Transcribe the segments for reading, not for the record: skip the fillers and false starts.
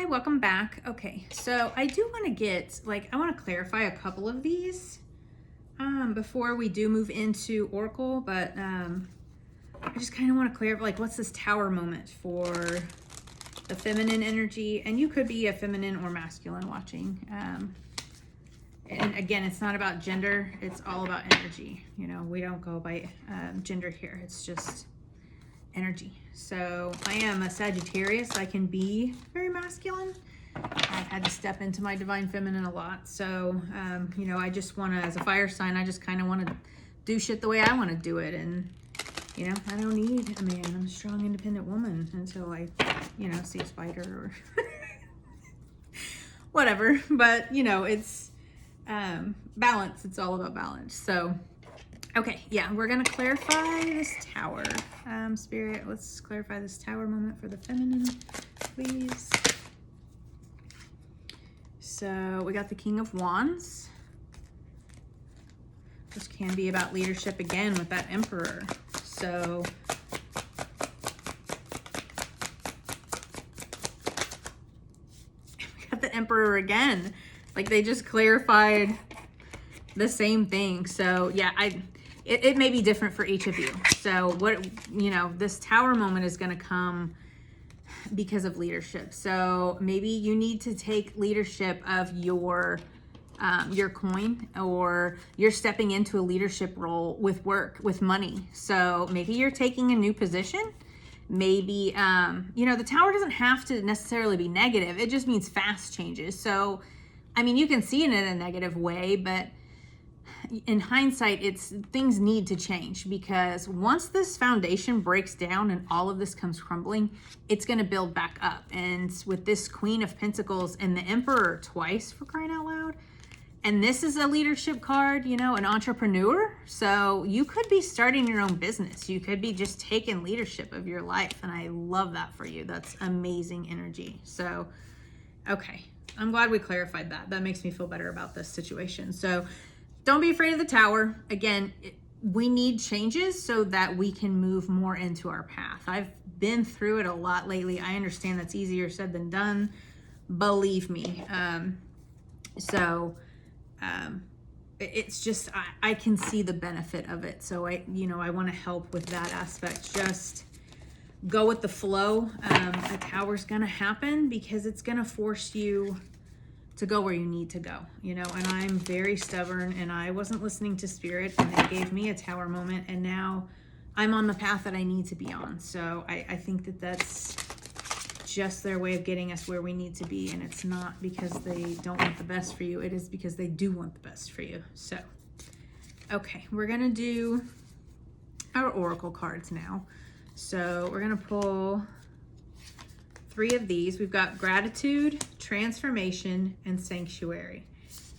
welcome back. Okay, so I do want to get, I want to clarify a couple of these before we do move into Oracle, but I just kind of want to clarify, what's this tower moment for the feminine energy? And you could be a feminine or masculine watching. And again, it's not about gender, it's all about energy. You know, we don't go by gender here, it's just energy. So I am a Sagittarius. I can be very masculine. I've had to step into my divine feminine a lot. So, you know, I just want to, as a fire sign, I just kind of want to do shit the way I want to do it. And, you know, I don't need a man. I'm a strong, independent woman until I, you know, see a spider or whatever. But, you know, it's balance. It's all about balance. So, okay, yeah, we're going to clarify this tower. Spirit, let's clarify this tower moment for the feminine, please. So we got the King of Wands. This can be about leadership again with that Emperor. So we got the Emperor again. Like they just clarified the same thing. So yeah, it may be different for each of you. So what, you know, this tower moment is going to come because of leadership. So maybe you need to take leadership of your coin, or you're stepping into a leadership role with work, with money. So maybe you're taking a new position. Maybe, you know, the tower doesn't have to necessarily be negative. It just means fast changes. So, I mean, you can see it in a negative way, but in hindsight, it's things need to change, because once this foundation breaks down and all of this comes crumbling, it's going to build back up. And with this Queen of Pentacles and the Emperor twice, for crying out loud, and this is a leadership card, you know, an entrepreneur. So you could be starting your own business. You could be just taking leadership of your life. And I love that for you. That's amazing energy. So, okay. I'm glad we clarified that. That makes me feel better about this situation. So don't be afraid of the tower. Again, we need changes so that we can move more into our path. I've been through it a lot lately. I understand that's easier said than done. Believe me. It's just, I can see the benefit of it. So I want to help with that aspect. Just go with the flow. A tower's going to happen because it's going to force you to go where you need to go, you know, and I'm very stubborn, and I wasn't listening to spirit, and they gave me a tower moment, and now I'm on the path that I need to be on. So I think that that's just their way of getting us where we need to be. And it's not because they don't want the best for you. It is because they do want the best for you. So, okay, we're going to do our oracle cards now. So we're going to pull 3 of these. We've got gratitude, transformation, and sanctuary.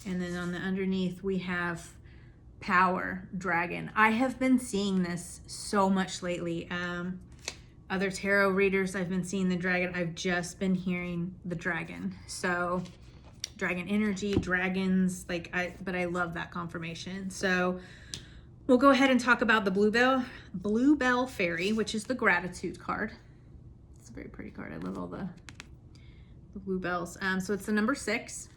And then on the underneath, we have power, dragon. I have been seeing this so much lately. Other tarot readers, I've been seeing the dragon. I've just been hearing the dragon. So dragon energy, dragons, but I love that confirmation. So we'll go ahead and talk about the Bluebell Fairy, which is the gratitude card. It's a very pretty card. I love all the bluebells. So it's the number 6.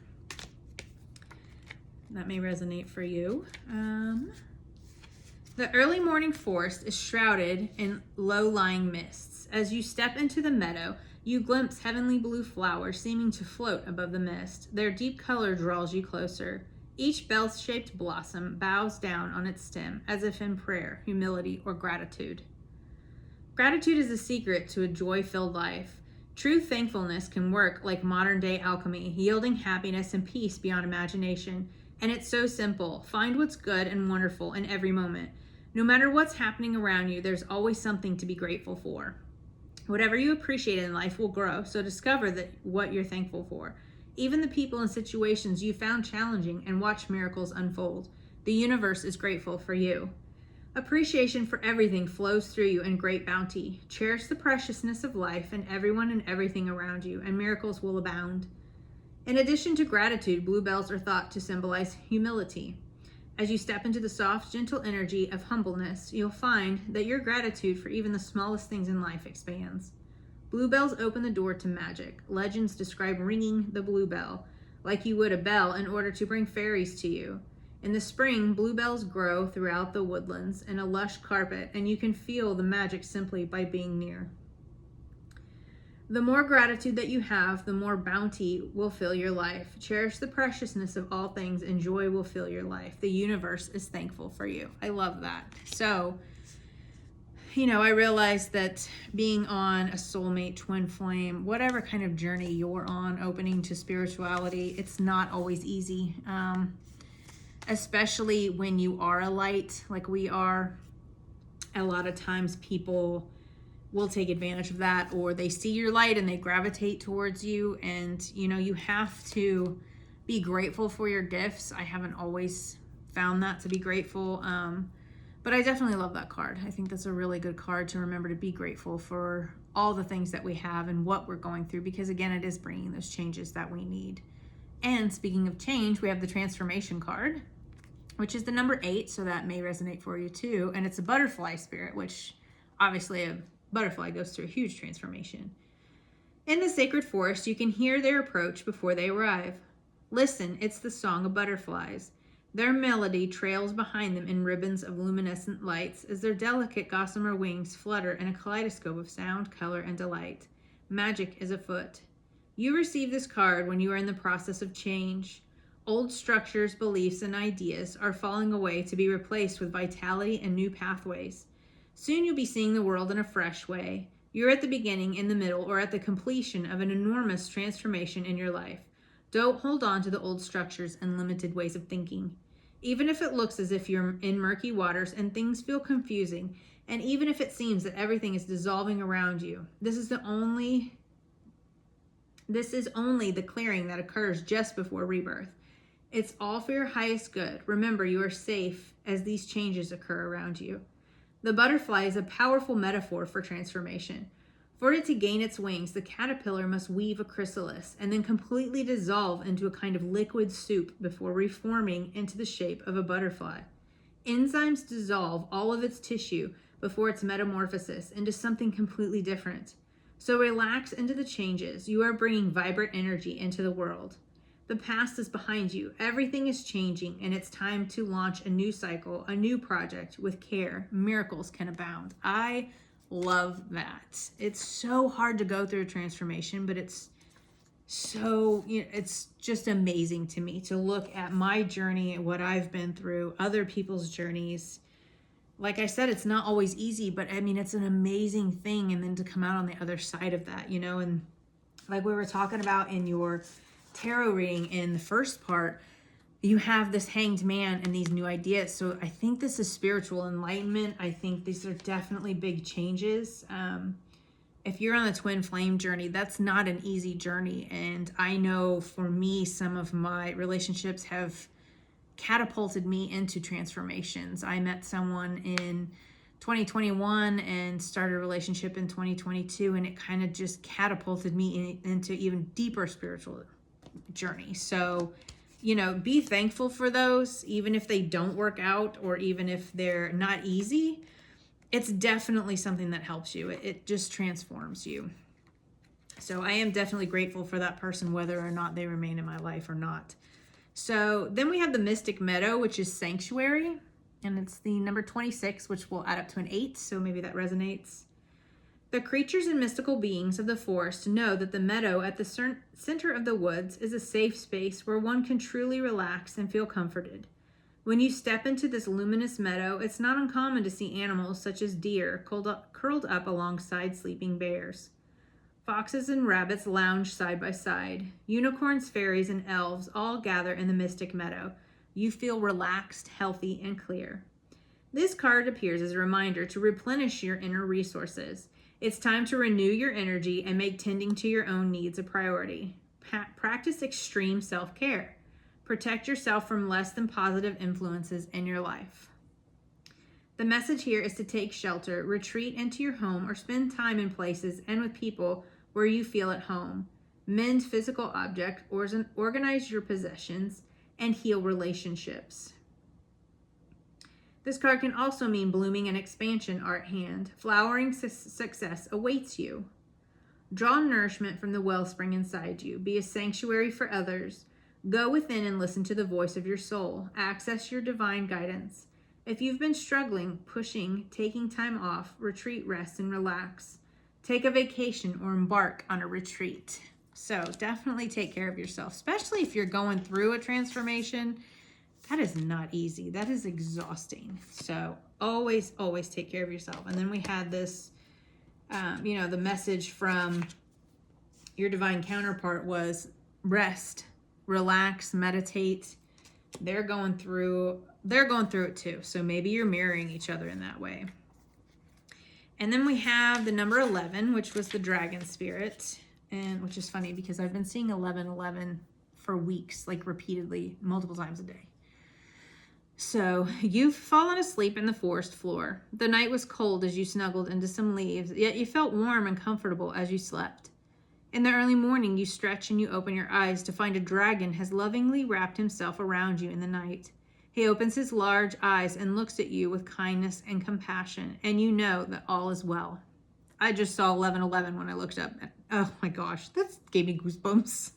That may resonate for you. The early morning forest is shrouded in low-lying mists. As you step into the meadow, you glimpse heavenly blue flowers seeming to float above the mist. Their deep color draws you closer. Each bell-shaped blossom bows down on its stem, as if in prayer, humility, or gratitude. Gratitude is the secret to a joy-filled life. True thankfulness can work like modern-day alchemy, yielding happiness and peace beyond imagination. And it's so simple. Find what's good and wonderful in every moment. No matter what's happening around you, there's always something to be grateful for. Whatever you appreciate in life will grow, so discover what you're thankful for. Even the people and situations you found challenging, and watch miracles unfold. The universe is grateful for you. Appreciation for everything flows through you in great bounty. Cherish the preciousness of life and everyone and everything around you, and miracles will abound. In addition to gratitude, bluebells are thought to symbolize humility. As you step into the soft, gentle energy of humbleness, you'll find that your gratitude for even the smallest things in life expands. Bluebells open the door to magic. Legends describe ringing the bluebell like you would a bell in order to bring fairies to you. In the spring, bluebells grow throughout the woodlands in a lush carpet, and you can feel the magic simply by being near. The more gratitude that you have, the more bounty will fill your life. Cherish the preciousness of all things, and joy will fill your life. The universe is thankful for you. I love that. So, I realized that being on a soulmate, twin flame, whatever kind of journey you're on, opening to spirituality, it's not always easy. Especially when you are a light like we are. A lot of times people will take advantage of that, or they see your light and they gravitate towards you, and you have to be grateful for your gifts. I haven't always found that to be grateful, but I definitely love that card. I think that's a really good card to remember, to be grateful for all the things that we have and what we're going through, because again, it is bringing those changes that we need. And speaking of change, we have the transformation card, which is the number 8, so that may resonate for you too. And it's a butterfly spirit, which obviously a butterfly goes through a huge transformation. In the sacred forest, you can hear their approach before they arrive. Listen, it's the song of butterflies. Their melody trails behind them in ribbons of luminescent lights as their delicate gossamer wings flutter in a kaleidoscope of sound, color, and delight. Magic is afoot. You receive this card when you are in the process of change. Old structures, beliefs, and ideas are falling away to be replaced with vitality and new pathways. Soon you'll be seeing the world in a fresh way. You're at the beginning, in the middle, or at the completion of an enormous transformation in your life. Don't hold on to the old structures and limited ways of thinking. Even if it looks as if you're in murky waters and things feel confusing, and even if it seems that everything is dissolving around you, this is only the clearing that occurs just before rebirth. It's all for your highest good. Remember, you are safe as these changes occur around you. The butterfly is a powerful metaphor for transformation. For it to gain its wings, the caterpillar must weave a chrysalis and then completely dissolve into a kind of liquid soup before reforming into the shape of a butterfly. Enzymes dissolve all of its tissue before its metamorphosis into something completely different. So relax into the changes. You are bringing vibrant energy into the world. The past is behind you. Everything is changing, and it's time to launch a new cycle, a new project with care. Miracles can abound. I love that. It's so hard to go through a transformation, but it's it's just amazing to me to look at my journey, what I've been through, other people's journeys. Like I said, it's not always easy, but I mean, it's an amazing thing. And then to come out on the other side of that, and like we were talking about in your tarot reading in the first part, you have this hanged man and these new ideas. So I think this is spiritual enlightenment. I think these are definitely big changes. If you're on the twin flame journey, that's not an easy journey. And I know for me, some of my relationships have catapulted me into transformations. I met someone in 2021 and started a relationship in 2022, and it kind of just catapulted me into even deeper spiritual journey. So, be thankful for those, even if they don't work out or even if they're not easy. It's definitely something that helps you. It just transforms you. So I am definitely grateful for that person, whether or not they remain in my life or not. So then we have the Mystic Meadow, which is Sanctuary, and it's the number 26, which will add up to an 8. So maybe that resonates. The creatures and mystical beings of the forest know that the meadow at the center of the woods is a safe space where one can truly relax and feel comforted. When you step into this luminous meadow, it's not uncommon to see animals such as deer curled up alongside sleeping bears. Foxes and rabbits lounge side by side. Unicorns, fairies, and elves all gather in the mystic meadow. You feel relaxed, healthy, and clear. This card appears as a reminder to replenish your inner resources. It's time to renew your energy and make tending to your own needs a priority. Practice extreme self-care. Protect yourself from less than positive influences in your life. The message here is to take shelter, retreat into your home, or spend time in places and with people where you feel at home. Mend physical objects, organize your possessions, and heal relationships. This card can also mean blooming and expansion are at hand. Flowering success awaits you. Draw nourishment from the wellspring inside you. Be a sanctuary for others. Go within and listen to the voice of your soul. Access your divine guidance. If you've been struggling, pushing, taking time off, retreat, rest, and relax. Take a vacation or embark on a retreat. So definitely take care of yourself, especially if you're going through a transformation. That is not easy. That is exhausting. So always, always take care of yourself. And then we had this, the message from your divine counterpart was rest, relax, meditate. They're going through it too. So maybe you're mirroring each other in that way. And then we have the number 11, which was the dragon spirit. And which is funny because I've been seeing 1111 for weeks, like repeatedly, multiple times a day. So you've fallen asleep in the forest floor. The night was cold as you snuggled into some leaves, yet you felt warm and comfortable as you slept. In the early morning, you stretch and you open your eyes to find a dragon has lovingly wrapped himself around you in the night. He opens his large eyes and looks at you with kindness and compassion, and you know that all is well. I just saw 1111 when I looked up. Oh my gosh, that gave me goosebumps.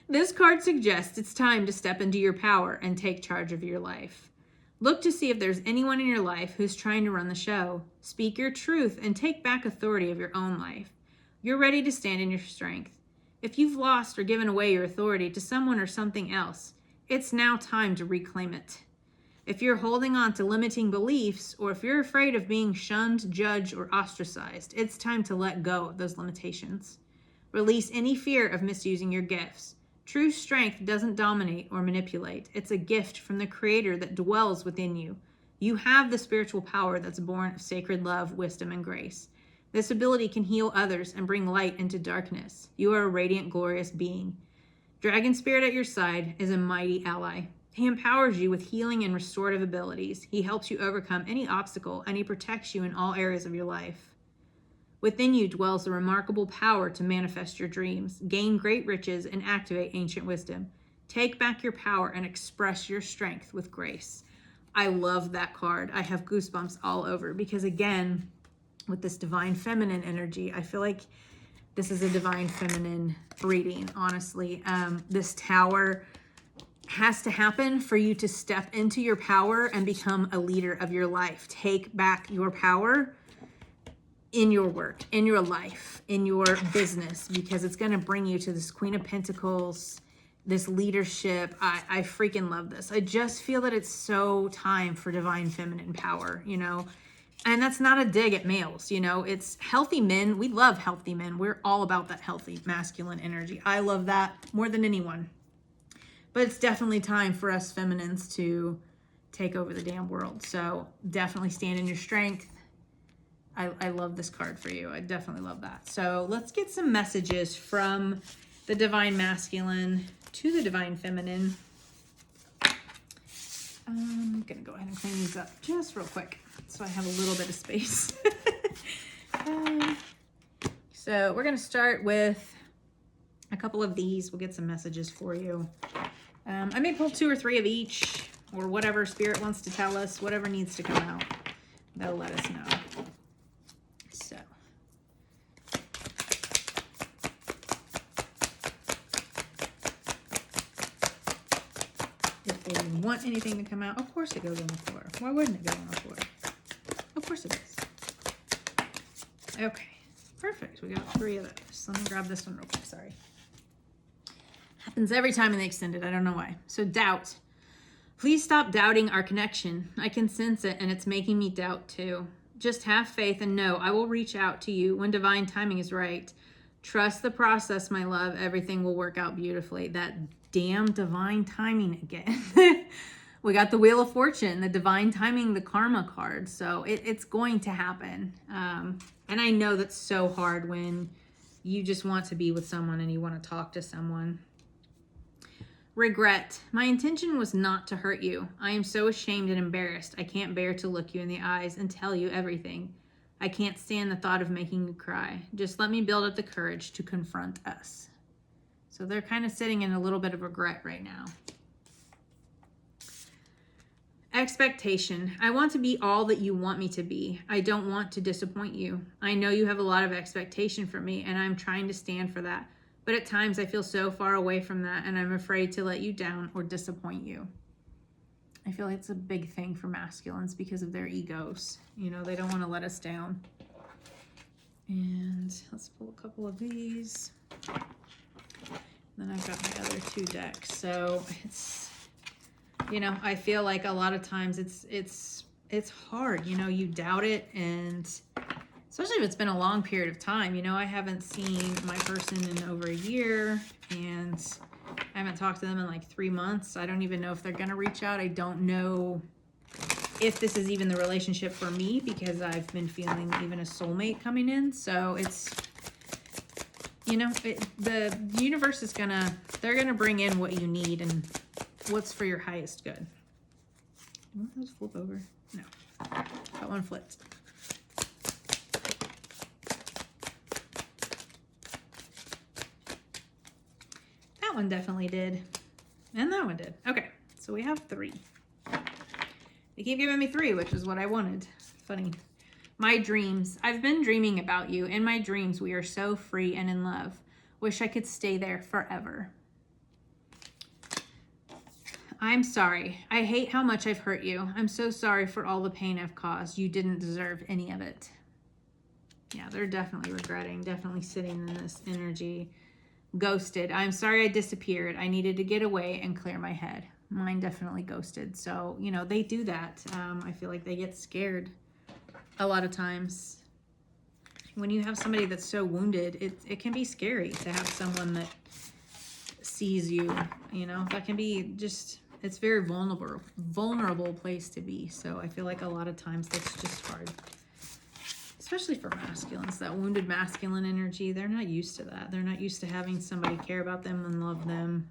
This card suggests it's time to step into your power and take charge of your life. Look to see if there's anyone in your life who's trying to run the show. Speak your truth and take back authority of your own life. You're ready to stand in your strength. If you've lost or given away your authority to someone or something else, it's now time to reclaim it. If you're holding on to limiting beliefs, or if you're afraid of being shunned, judged, or ostracized, it's time to let go of those limitations. Release any fear of misusing your gifts. True strength doesn't dominate or manipulate. It's a gift from the Creator that dwells within you. You have the spiritual power that's born of sacred love, wisdom, and grace. This ability can heal others and bring light into darkness. You are a radiant, glorious being. Dragon Spirit at your side is a mighty ally. He empowers you with healing and restorative abilities. He helps you overcome any obstacle, and he protects you in all areas of your life. Within you dwells the remarkable power to manifest your dreams, gain great riches, and activate ancient wisdom. Take back your power and express your strength with grace. I love that card. I have goosebumps all over because, again, with this divine feminine energy, I feel like this is a divine feminine reading, honestly. This tower has to happen for you to step into your power and become a leader of your life. Take back your power in your work, in your life, in your business, because it's going to bring you to this Queen of Pentacles, this leadership. I freaking love this. I just feel that it's so time for divine feminine power, and that's not a dig at males, it's healthy men. We love healthy men. We're all about that healthy masculine energy. I love that more than anyone, but it's definitely time for us feminines to take over the damn world. So definitely stand in your strength. I love this card for you. I definitely love that. So let's get some messages from the divine masculine to the divine feminine. I'm going to go ahead and clean these up just real quick so I have a little bit of space. So we're going to start with a couple of these. We'll get some messages for you. I may pull 2 or 3 of each, or whatever Spirit wants to tell us, whatever needs to come out. They'll let us know. So, if they want anything to come out, of course it goes on the floor. Why wouldn't it go on the floor? Of course it is. Okay, perfect. We got 3 of those. Let me grab this one real quick. Sorry. Happens every time in the extended. I don't know why. So, doubt. Please stop doubting our connection. I can sense it, and it's making me doubt too. Just have faith and know I will reach out to you when divine timing is right. Trust the process, my love. Everything will work out beautifully. That damn divine timing again. We got the Wheel of Fortune, the divine timing, the karma card. So it's going to happen. And I know that's so hard when you just want to be with someone and you want to talk to someone. Regret. My intention was not to hurt you. I am so ashamed and embarrassed. I can't bear to look you in the eyes and tell you everything. I can't stand the thought of making you cry. Just let me build up the courage to confront us. So they're kind of sitting in a little bit of regret right now. Expectation. I want to be all that you want me to be. I don't want to disappoint you. I know you have a lot of expectation for me, and I'm trying to stand for that. But at times I feel so far away from that, and I'm afraid to let you down or disappoint you. I feel like it's a big thing for masculines because of their egos. You know, they don't want to let us down. And let's pull a couple of these. Then I've got my other 2 decks. So it's, you know, I feel like a lot of times it's hard. You know, you doubt it, and especially if it's been a long period of time. You know, I haven't seen my person in over a year, and I haven't talked to them in like 3 months. I don't even know if they're gonna reach out. I don't know if this is even the relationship for me, because I've been feeling even a soulmate coming in. So it's, you know, the universe is they're gonna bring in what you need and what's for your highest good. Did those flip over? No, that one flipped. That one definitely did, and that one did. Okay, so we have 3. They keep giving me 3, which is what I wanted. Funny. My dreams. I've been dreaming about you. In my dreams, we are so free and in love. Wish I could stay there forever. I'm sorry. I hate how much I've hurt you. I'm so sorry for all the pain I've caused. You didn't deserve any of it. Yeah, they're definitely regretting, definitely sitting in this energy. Ghosted. I'm sorry I disappeared. I needed to get away and clear my head. Mine definitely ghosted. So, you know, they do that. I feel like they get scared a lot of times. When you have somebody that's so wounded, it can be scary to have someone that sees you, you know. That can be just, it's very vulnerable place to be. So I feel like a lot of times that's just hard. Especially for masculines, that wounded masculine energy, they're not used to that. They're not used to having somebody care about them and love them.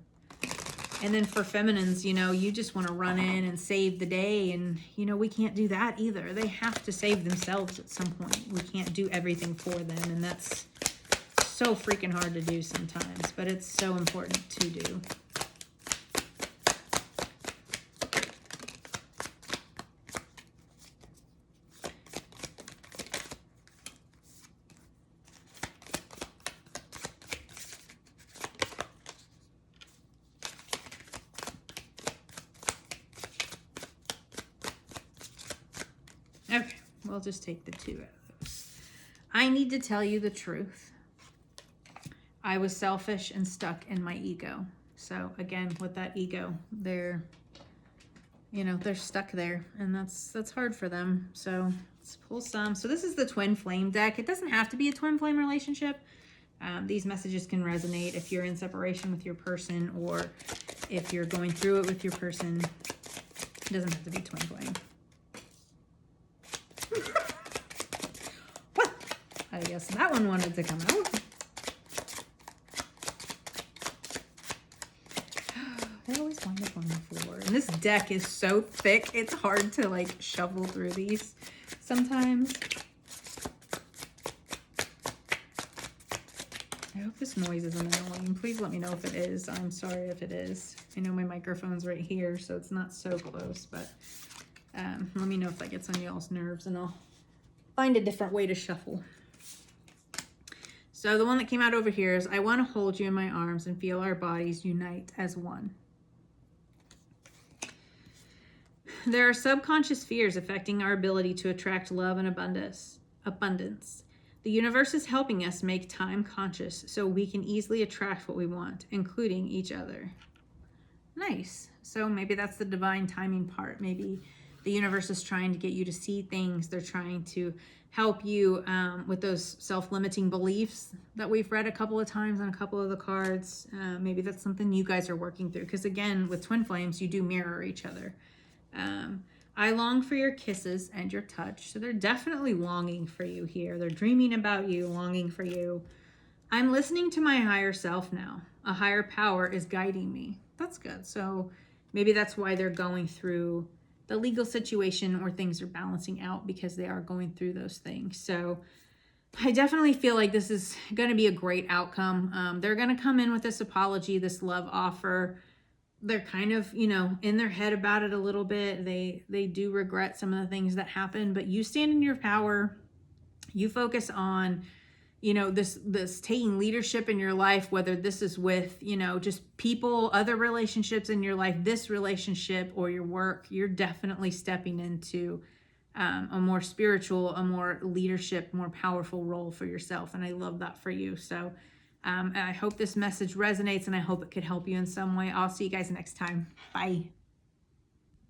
And then for feminines, you know, you just want to run in and save the day. And, you know, we can't do that either. They have to save themselves at some point. We can't do everything for them. And that's so freaking hard to do sometimes. But it's so important to do. Okay, we'll just take the 2 out of those. I need to tell you the truth. I was selfish and stuck in my ego. So again, with that ego, they're, you know, they're stuck there, and that's hard for them. So let's pull some. So this is the Twin Flame deck. It doesn't have to be a twin flame relationship. These messages can resonate if you're in separation with your person, or if you're going through it with your person. It doesn't have to be twin flame. What? I guess that one wanted to come out. They always wind up on the floor. And this deck is so thick, it's hard to like shovel through these sometimes. I hope this noise isn't annoying. Please let me know if it is. I'm sorry if it is. I know my microphone's right here, so it's not so close, but let me know if that gets on y'all's nerves, and I'll find a different way to shuffle. So the one that came out over here is, I want to hold you in my arms and feel our bodies unite as one. There are subconscious fears affecting our ability to attract love and abundance. The universe is helping us make time conscious so we can easily attract what we want, including each other. Nice. So maybe that's the divine timing part. Maybe the universe is trying to get you to see things. They're trying to help you with those self-limiting beliefs that we've read a couple of times on a couple of the cards. Maybe that's something you guys are working through. Because again, with twin flames, you do mirror each other. I long for your kisses and your touch. So they're definitely longing for you here. They're dreaming about you, longing for you. I'm listening to my higher self now. A higher power is guiding me. That's good. So maybe that's why they're going through the legal situation, or things are balancing out because they are going through those things. So I definitely feel like this is going to be a great outcome. They're going to come in with this apology, this love offer. they're kind of, you know, in their head about it a little bit. They do regret some of the things that happen, but you stand in your power. You focus on, you know, this taking leadership in your life, whether this is with, you know, just people, other relationships in your life, this relationship, or your work. You're definitely stepping into a more spiritual, a more leadership, more powerful role for yourself. And I love that for you. So I hope this message resonates, and I hope it could help you in some way. I'll see you guys next time. Bye.